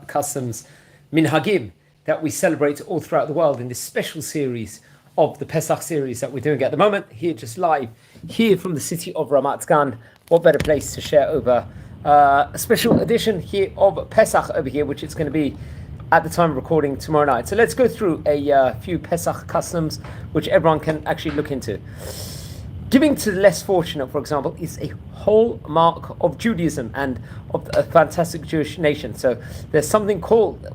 customs, Minhagim, that we celebrate all throughout the world in this special series of the Pesach series that we're doing at the moment, here just live, here from the city of Ramat Gan. What better place to share over a special edition here of Pesach over here, which it's going to be at the time of recording tomorrow night. So let's go through a few Pesach customs, which everyone can actually look into. Giving to the less fortunate, for example, is a hallmark of Judaism and of a fantastic Jewish nation. So there's something called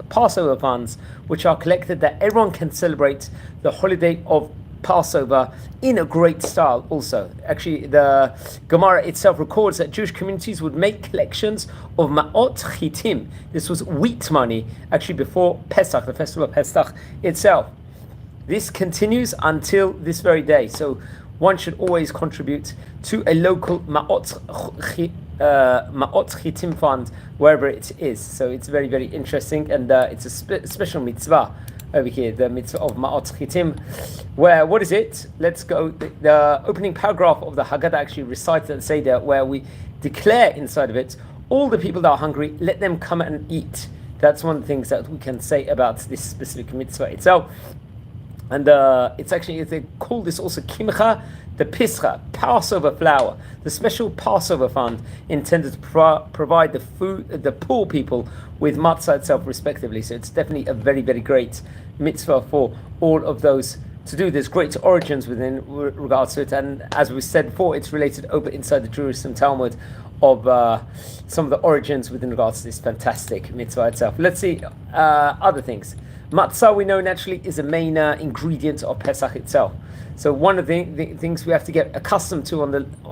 Passover funds, which are collected that everyone can celebrate the holiday of Passover in a great style also. Actually, the Gemara itself records that Jewish communities would make collections of ma'ot chitim. This was wheat money, actually before Pesach, the festival of Pesach itself. This continues until this very day. So one should always contribute to a local ma'ot chitim fund wherever it is. So it's very, very interesting, and it's a special mitzvah over here, the mitzvah of ma'ot chitim. Where, what is it? Let's go. The opening paragraph of the Haggadah actually recites the Seder, where we declare inside of it, all the people that are hungry, let them come and eat. That's one of the things that we can say about this specific mitzvah itself. And it's actually, they call this also kimcha, the pischa, Passover flour, the special Passover fund intended to provide the food, the poor people with matzah itself, respectively. So it's definitely a very, very great mitzvah for all of those to do. There's great origins within regards to it, and as we said before, it's related over inside the Jerusalem Talmud of some of the origins within regards to this fantastic mitzvah itself. Let's see other things. Matzah, we know naturally, is a main ingredient of Pesach itself. So one of the things we have to get accustomed to on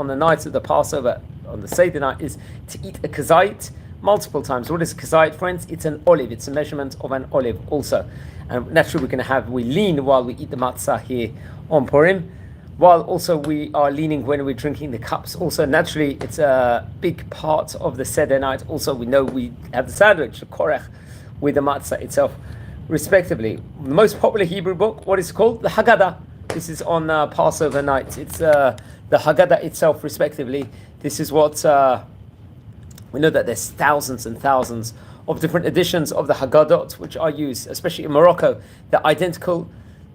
the nights of the Passover, on the Seder night, is to eat a kazait multiple times. What is kazait, friends? It's an olive. It's a measurement of an olive also. And naturally we lean while we eat the matzah here on Purim, while also we are leaning when we're drinking the cups. Also, naturally, it's a big part of the Seder night. Also, we know we have the sandwich, the korech, with the matzah itself, respectively. The most popular Hebrew book, what is it called? The Haggadah. This is on Passover night. It's the Haggadah itself, respectively. This is what we know, that there's thousands and thousands of different editions of the Haggadot which are used, especially in Morocco. They're identical,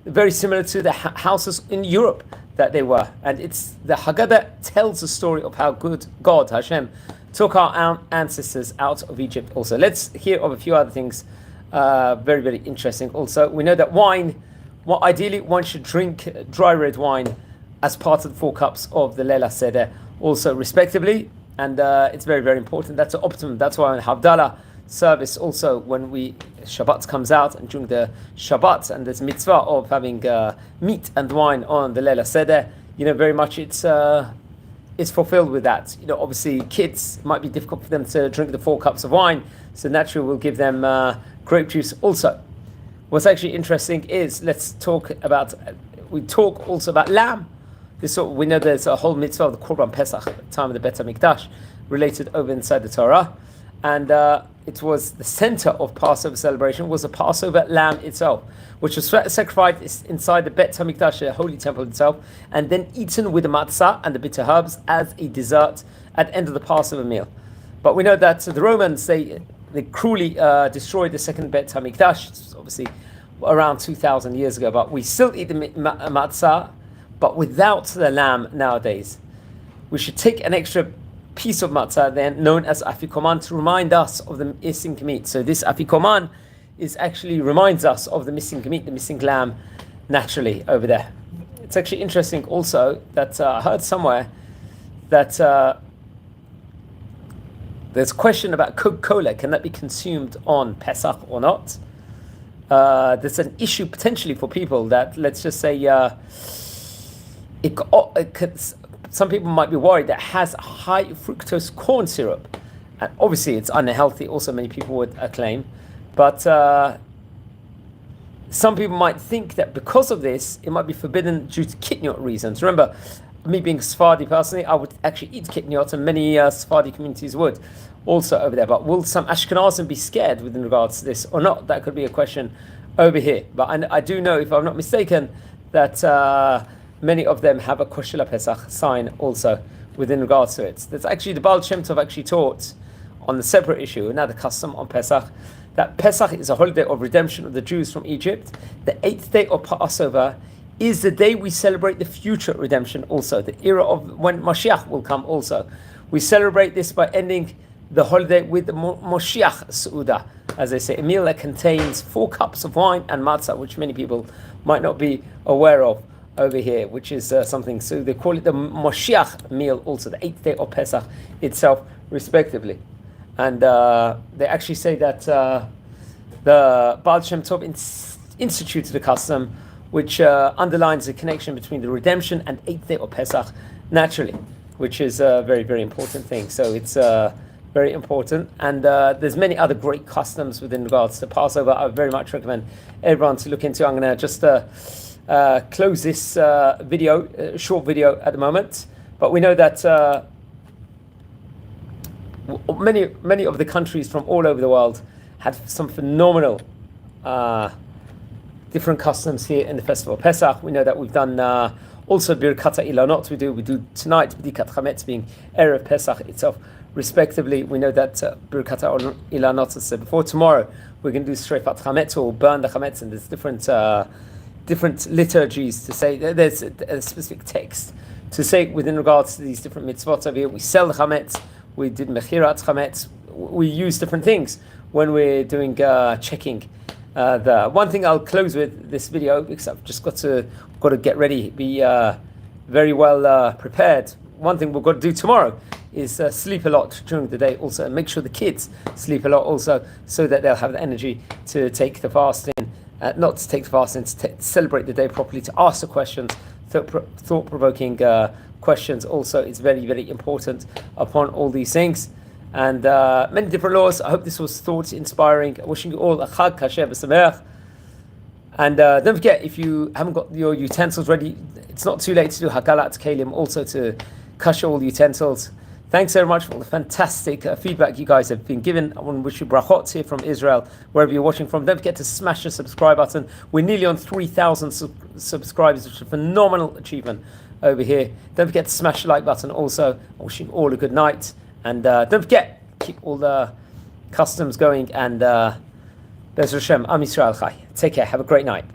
very similar to the houses in Europe that they were. And it's the Haggadah tells the story of how good God, Hashem, took our ancestors out of Egypt also. Let's hear of a few other things. Very, very interesting. Also, we know that wine, ideally one should drink dry red wine as part of the 4 cups of the Leila Seder, also respectively, and it's very, very important. That's the optimum. That's why in Havdalah service also, when Shabbat comes out, and during the Shabbat, and there's mitzvah of having meat and wine on the Leila Seder, very much it's fulfilled with that. Obviously kids, might be difficult for them to drink the 4 cups of wine, so naturally we'll give them grape juice also. What's actually interesting is, we talk also about lamb. We know there's a whole mitzvah of the Korban Pesach, at the time of the Bet HaMikdash, related over inside the Torah, and it was the center of Passover celebration, was the Passover lamb itself, which was sacrificed inside the Bet HaMikdash, the holy temple itself, and then eaten with the matzah and the bitter herbs as a dessert at the end of the Passover meal. But we know that the Romans, they cruelly destroyed the second Bet HaMikdash, obviously around 2,000 years ago, but we still eat the matzah, but without the lamb nowadays. We should take an extra piece of matzah then, known as afikoman, to remind us of the missing meat. So this afikoman actually reminds us of the missing meat, the missing lamb, naturally over there. It's actually interesting also that I heard somewhere that there's a question about Coca-Cola. Can that be consumed on Pesach or not? There's an issue potentially for people that, let's just say, some people might be worried that it has high fructose corn syrup. And obviously it's unhealthy, also many people would claim. But some people might think that because of this, it might be forbidden due to kitniot reasons. Remember, me being Sephardi personally, I would actually eat kitniot, and many Sephardi communities would also over there. But will some Ashkenazim be scared with regards to this or not? That could be a question over here. But I do know, if I'm not mistaken, that many of them have a Kosher Pesach sign also within regards to it. That's actually the Baal Shem Tov actually taught on the separate issue, another custom on Pesach, that Pesach is a holiday of redemption of the Jews from Egypt. The 8th day of Passover is the day we celebrate the future redemption also, the era of when Mashiach will come also. We celebrate this by ending the holiday with the Moshiach Su'udah, as they say, a meal that contains 4 cups of wine and matzah, which many people might not be aware of over here, which is something, so they call it the Moshiach meal also, the 8th day of Pesach itself, respectively. And they actually say that the Baal Shem Tov instituted a custom which underlines the connection between the redemption and 8th day of Pesach naturally, which is a very, very important thing. So it's very important. And there's many other great customs within regards to Passover. I very much recommend everyone to look into. I'm going to just close this video, short video at the moment. But we know that many of the countries from all over the world had some phenomenal different customs here in the festival of Pesach. We know that we've done also Birkat Ilanot. We do tonight Bdikat Chametz, being Erev Pesach itself, respectively. We know that Birkat Ilanot, as I said before, tomorrow we're going to do Shrefat Chametz, or burn the Chametz, and there's different liturgies to say. There's a specific text to say within regards to these different mitzvot over here. We sell the Chametz, we did Mechirat Chametz, we use different things when we're doing checking. The one thing I'll close with this video, because I've just got to get ready, be very well prepared. One thing we've got to do tomorrow is sleep a lot during the day also, and make sure the kids sleep a lot also, so that they'll have the energy to take the fasting, not to take the fasting, to celebrate the day properly, to ask the questions, thought-provoking questions also. It's very, very important upon all these things. And many different laws. I hope this was thought-inspiring. Wishing you all a Chag Kasher V'Sameach. And don't forget, if you haven't got your utensils ready, it's not too late to do Hakalat Kalim, also to kasher all the utensils. Thanks very much for all the fantastic feedback you guys have been given. I want to wish you brachot here from Israel, wherever you're watching from. Don't forget to smash the subscribe button. We're nearly on 3,000 subscribers, which is a phenomenal achievement over here. Don't forget to smash the like button also. I wish you all a good night. And don't forget, keep all the customs going. And Be'ez Hashem, Am Yisrael Chai. Take care. Have a great night.